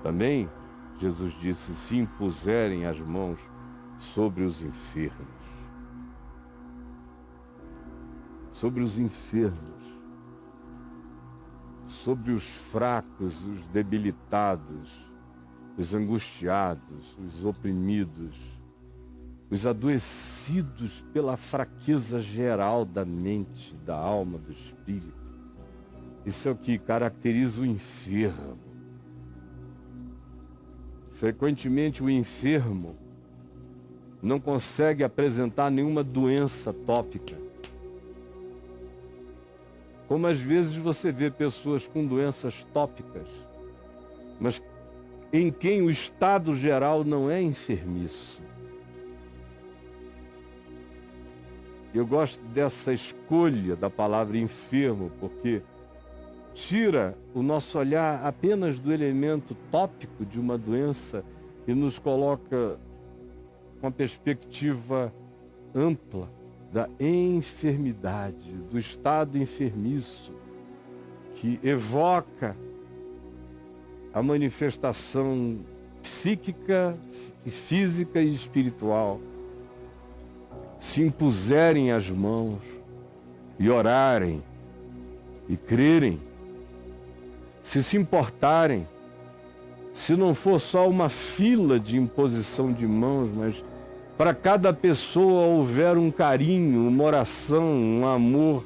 Também, Jesus disse, se impuserem as mãos sobre os enfermos. Sobre os enfermos. Sobre os fracos, os debilitados, os angustiados, os oprimidos, os adoecidos pela fraqueza geral da mente, da alma, do espírito. Isso é o que caracteriza o enfermo. Frequentemente o enfermo não consegue apresentar nenhuma doença tópica. Como às vezes você vê pessoas com doenças tópicas, mas em quem o estado geral não é enfermiço. Eu gosto dessa escolha da palavra enfermo, porque tira o nosso olhar apenas do elemento tópico de uma doença e nos coloca com a perspectiva ampla da enfermidade, do estado enfermiço, que evoca a manifestação psíquica, física e espiritual. Se impuserem as mãos e orarem e crerem, se importarem, se não for só uma fila de imposição de mãos, mas para cada pessoa houver um carinho, uma oração, um amor,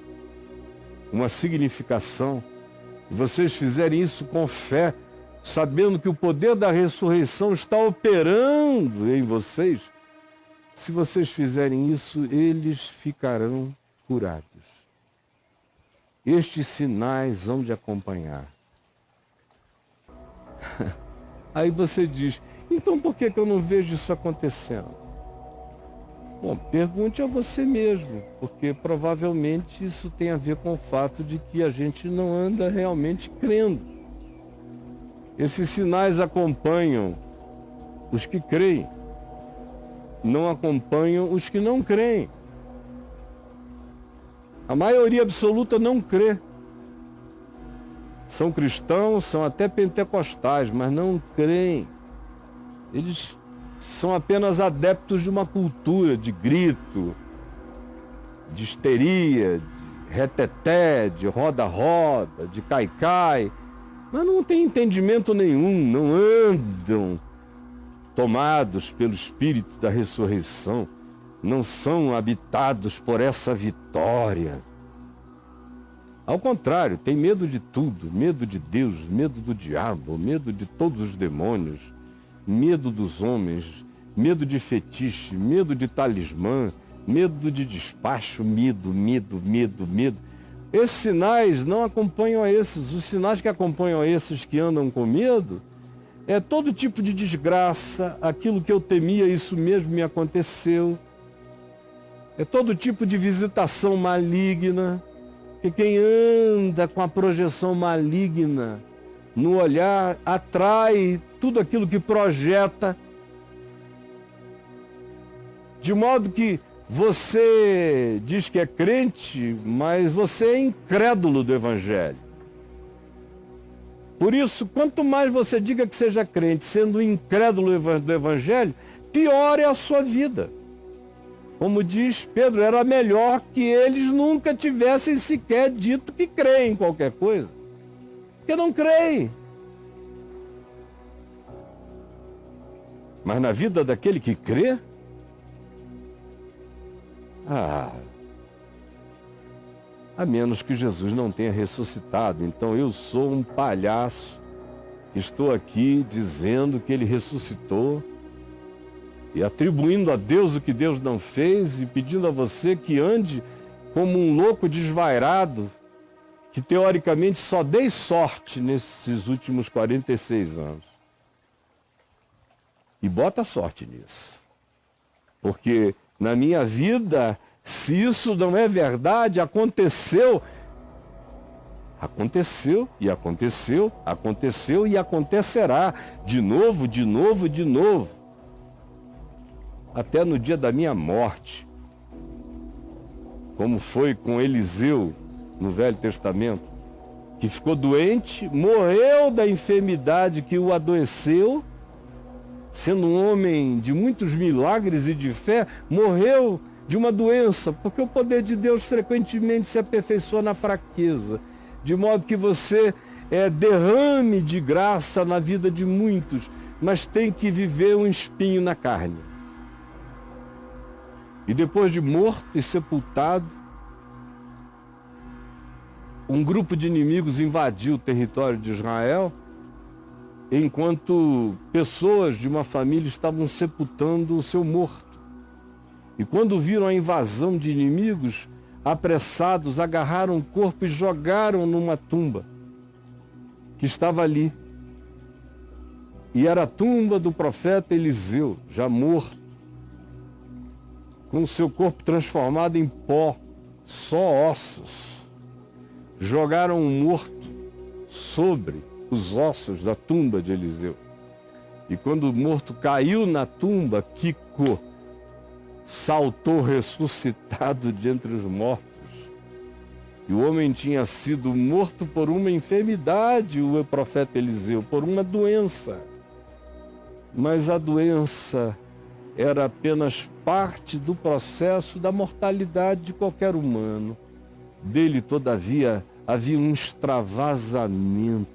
uma significação, e vocês fizerem isso com fé, sabendo que o poder da ressurreição está operando em vocês, se vocês fizerem isso, eles ficarão curados. Estes sinais hão de acompanhar. Aí você diz, então por que eu não vejo isso acontecendo? Bom, pergunte a você mesmo, porque provavelmente isso tem a ver com o fato de que a gente não anda realmente crendo. Esses sinais acompanham os que creem, não acompanham os que não creem. A maioria absoluta não crê. São cristãos, são até pentecostais, mas não creem. Eles são apenas adeptos de uma cultura de grito, de histeria, de reteté, de roda-roda, de cai-cai, mas não tem entendimento nenhum, não andam tomados pelo Espírito da ressurreição, não são habitados por essa vitória. Ao contrário, tem medo de tudo, medo de Deus, medo do diabo, medo de todos os demônios, medo dos homens, medo de fetiche, medo de talismã, medo de despacho, medo. Esses sinais não acompanham a esses. Os sinais que acompanham a esses que andam com medo é todo tipo de desgraça, aquilo que eu temia, isso mesmo me aconteceu. É todo tipo de visitação maligna, que quem anda com a projeção maligna no olhar atrai tudo aquilo que projeta, de modo que você diz que é crente, mas você é incrédulo do Evangelho. Por isso, quanto mais você diga que seja crente, sendo incrédulo do Evangelho, pior é a sua vida. Como diz Pedro, era melhor que eles nunca tivessem sequer dito que creem em qualquer coisa. Porque não creem. Mas na vida daquele que crê, a menos que Jesus não tenha ressuscitado. Então eu sou um palhaço, estou aqui dizendo que ele ressuscitou e atribuindo a Deus o que Deus não fez e pedindo a você que ande como um louco desvairado, que teoricamente só dei sorte nesses últimos 46 anos. E bota sorte nisso. Porque na minha vida, se isso não é verdade, aconteceu e aconteceu e acontecerá de novo, até no dia da minha morte, como foi com Eliseu no Velho Testamento, que ficou doente, morreu da enfermidade que o adoeceu, sendo um homem de muitos milagres e de fé, morreu de uma doença, porque o poder de Deus frequentemente se aperfeiçoa na fraqueza, de modo que você derrame de graça na vida de muitos, mas tem que viver um espinho na carne. E depois de morto e sepultado, um grupo de inimigos invadiu o território de Israel, enquanto pessoas de uma família estavam sepultando o seu morto. E quando viram a invasão de inimigos, apressados, agarraram o corpo e jogaram numa tumba que estava ali. E era a tumba do profeta Eliseu, já morto, com o seu corpo transformado em pó, só ossos. Jogaram o morto sobre os ossos da tumba de Eliseu. E quando o morto caiu na tumba, quicou, saltou ressuscitado de entre os mortos. E o homem tinha sido morto por uma enfermidade, o profeta Eliseu, por uma doença. Mas a doença era apenas parte do processo da mortalidade de qualquer humano. Dele, todavia, havia um extravasamento.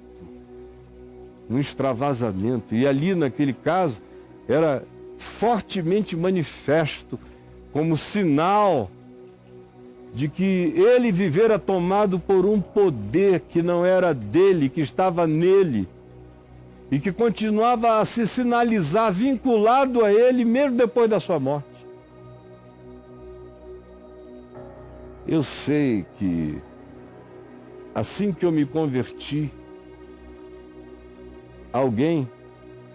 E ali, naquele caso, era fortemente manifesto como sinal de que ele vivera tomado por um poder que não era dele, que estava nele, e que continuava a se sinalizar vinculado a ele mesmo depois da sua morte. Eu sei que assim que eu me converti, alguém,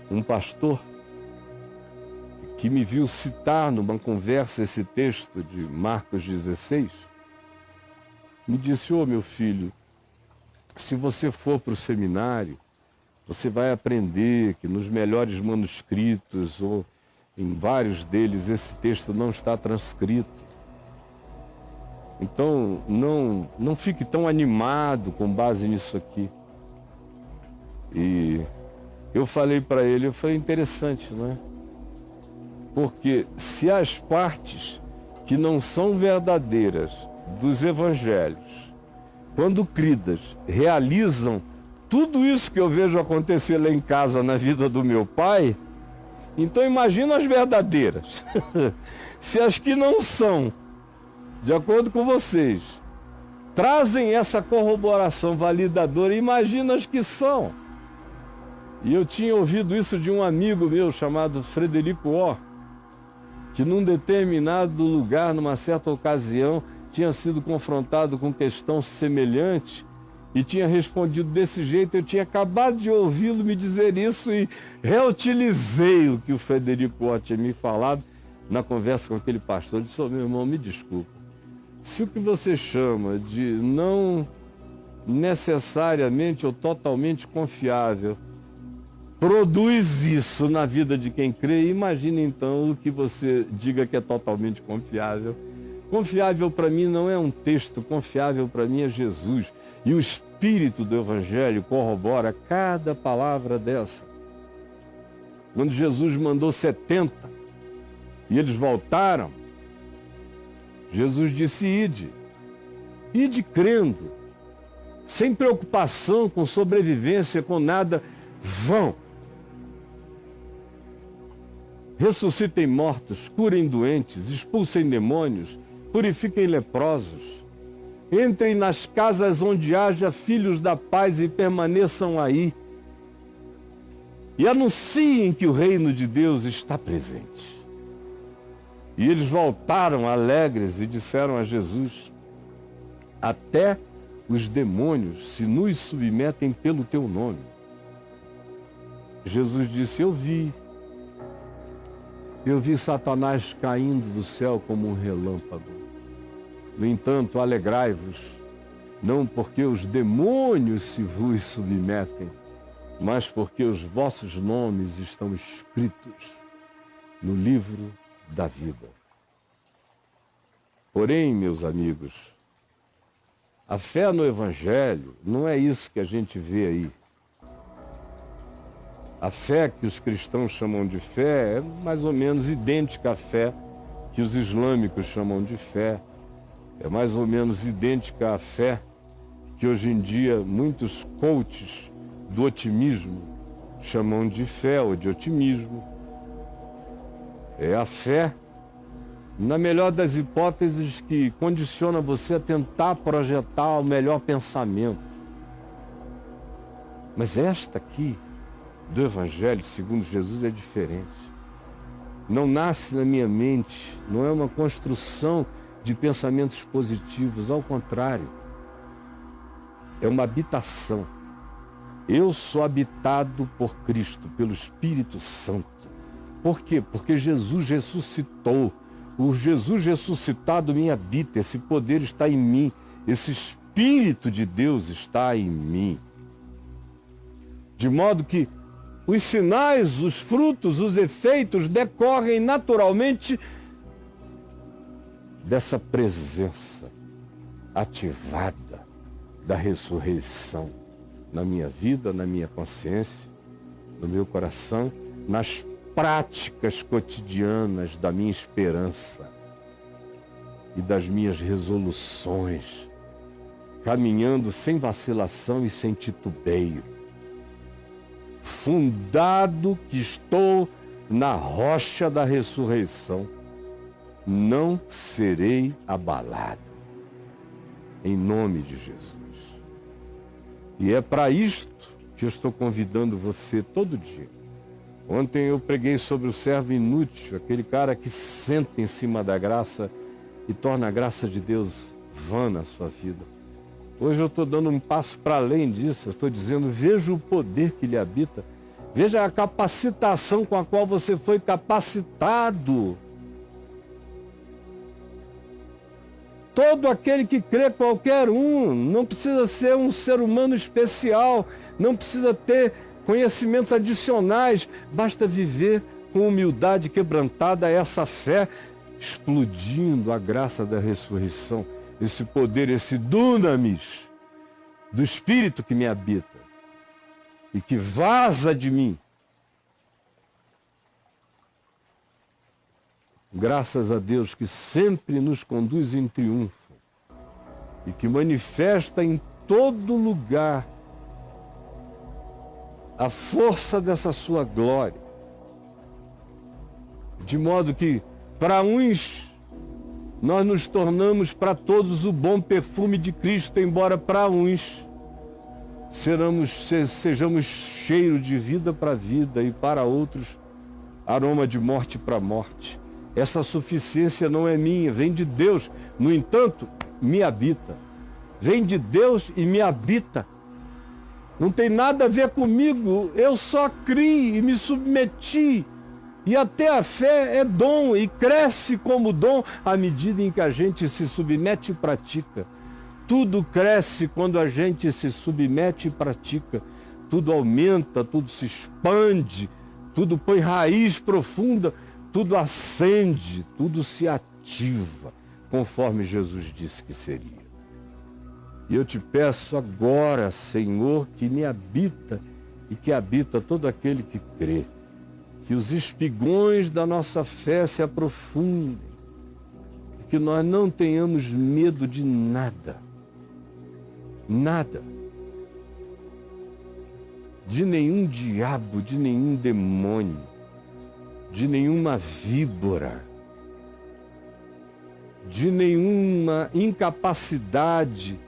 um pastor, que me viu citar numa conversa esse texto de Marcos 16, me disse: meu filho, se você for para o seminário, você vai aprender que nos melhores manuscritos, ou em vários deles, esse texto não está transcrito. Então, não fique tão animado com base nisso aqui. E eu falei para ele, interessante, não é? Porque se as partes que não são verdadeiras dos evangelhos, quando cridas, realizam tudo isso que eu vejo acontecer lá em casa na vida do meu pai, então imagina as verdadeiras. Se as que não são, de acordo com vocês, trazem essa corroboração validadora, imagina as que são. E eu tinha ouvido isso de um amigo meu chamado Frederico Orr, que num determinado lugar, numa certa ocasião, tinha sido confrontado com questão semelhante e tinha respondido desse jeito. Eu tinha acabado de ouvi-lo me dizer isso e reutilizei o que o Frederico Orr tinha me falado na conversa com aquele pastor. Ele disse: meu irmão, me desculpa, se o que você chama de não necessariamente ou totalmente confiável produz isso na vida de quem crê, imagine então o que você diga que é totalmente confiável. Confiável para mim não é um texto, confiável para mim é Jesus. E o Espírito do Evangelho corrobora cada palavra dessa. Quando Jesus mandou 70 e eles voltaram, Jesus disse: ide crendo, sem preocupação com sobrevivência, com nada, vão. Ressuscitem mortos, curem doentes, expulsem demônios, purifiquem leprosos. Entrem nas casas onde haja filhos da paz e permaneçam aí. E anunciem que o reino de Deus está presente. E eles voltaram alegres e disseram a Jesus: até os demônios se nos submetem pelo teu nome. Jesus disse: eu vi Satanás caindo do céu como um relâmpago. No entanto, alegrai-vos, não porque os demônios se vos submetem, mas porque os vossos nomes estão escritos no livro da vida. Porém, meus amigos, A fé no Evangelho não é isso que a gente vê aí. A fé que os cristãos chamam de fé é mais ou menos idêntica à fé que os islâmicos chamam de fé. É mais ou menos idêntica à fé que hoje em dia muitos coaches do otimismo chamam de fé ou de otimismo. É a fé, na melhor das hipóteses, que condiciona você a tentar projetar o melhor pensamento. Mas esta aqui, do Evangelho segundo Jesus, é diferente. Não nasce na minha mente, não é uma construção de pensamentos positivos, ao contrário. É uma habitação. Eu sou habitado por Cristo, pelo Espírito Santo. Por quê? Porque Jesus ressuscitou. O Jesus ressuscitado me habita, esse poder está em mim, esse Espírito de Deus está em mim. De modo que os sinais, os frutos, os efeitos decorrem naturalmente dessa presença ativada da ressurreição na minha vida, na minha consciência, no meu coração, nas práticas cotidianas da minha esperança e das minhas resoluções, caminhando sem vacilação e sem titubeio, fundado que estou na rocha da ressurreição, não serei abalado, em nome de Jesus. E é para isto que eu estou convidando você todo dia. Ontem eu preguei sobre o servo inútil, aquele cara que senta em cima da graça e torna a graça de Deus vã na sua vida. Hoje eu estou dando um passo para além disso, eu estou dizendo, veja o poder que lhe habita, veja a capacitação com a qual você foi capacitado. Todo aquele que crê, qualquer um, não precisa ser um ser humano especial, não precisa ter conhecimentos adicionais, basta viver com humildade quebrantada, essa fé explodindo a graça da ressurreição, esse poder, esse dunamis do Espírito que me habita e que vaza de mim. Graças a Deus que sempre nos conduz em triunfo e que manifesta em todo lugar a força dessa sua glória. De modo que, para uns, nós nos tornamos para todos o bom perfume de Cristo, embora para uns sejamos cheiro de vida para vida e para outros aroma de morte para morte. Essa suficiência não é minha, vem de Deus. No entanto, me habita. Vem de Deus e me habita. Não tem nada a ver comigo. Eu só criei e me submeti. E até a fé é dom e cresce como dom à medida em que a gente se submete e pratica. Tudo cresce quando a gente se submete e pratica. Tudo aumenta, tudo se expande, tudo põe raiz profunda. Tudo acende, tudo se ativa, conforme Jesus disse que seria. E eu te peço agora, Senhor, que me habita e que habita todo aquele que crê, que os espigões da nossa fé se aprofundem, e que nós não tenhamos medo de nada, nada, de nenhum diabo, de nenhum demônio, de nenhuma víbora, de nenhuma incapacidade.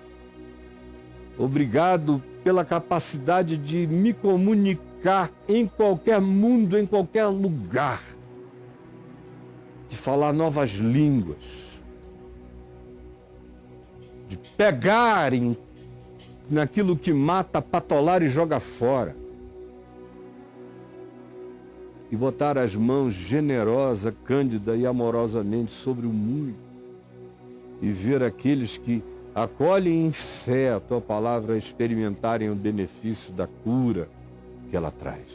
Obrigado pela capacidade de me comunicar em qualquer mundo, em qualquer lugar, de falar novas línguas, de pegar naquilo que mata, patolar e joga fora, e botar as mãos generosa, cândida e amorosamente sobre o mundo e ver aqueles que acolhem em fé a tua palavra experimentarem o benefício da cura que ela traz.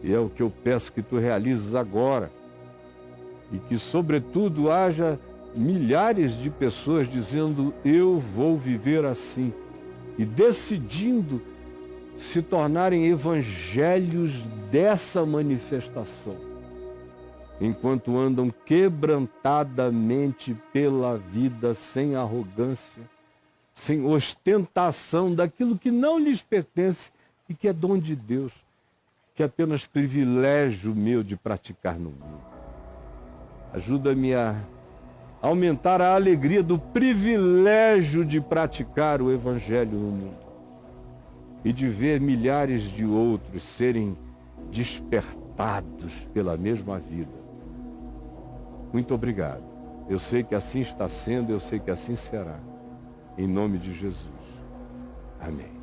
E é o que eu peço que tu realizes agora e que, sobretudo, haja milhares de pessoas dizendo: eu vou viver assim, e decidindo se tornarem evangelhos dessa manifestação, enquanto andam quebrantadamente pela vida, sem arrogância, sem ostentação daquilo que não lhes pertence e que é dom de Deus, que é apenas privilégio meu de praticar no mundo. Ajuda-me a aumentar a alegria do privilégio de praticar o Evangelho no mundo e de ver milhares de outros serem despertados pela mesma vida. Muito obrigado. Eu sei que assim está sendo, eu sei que assim será. Em nome de Jesus. Amém.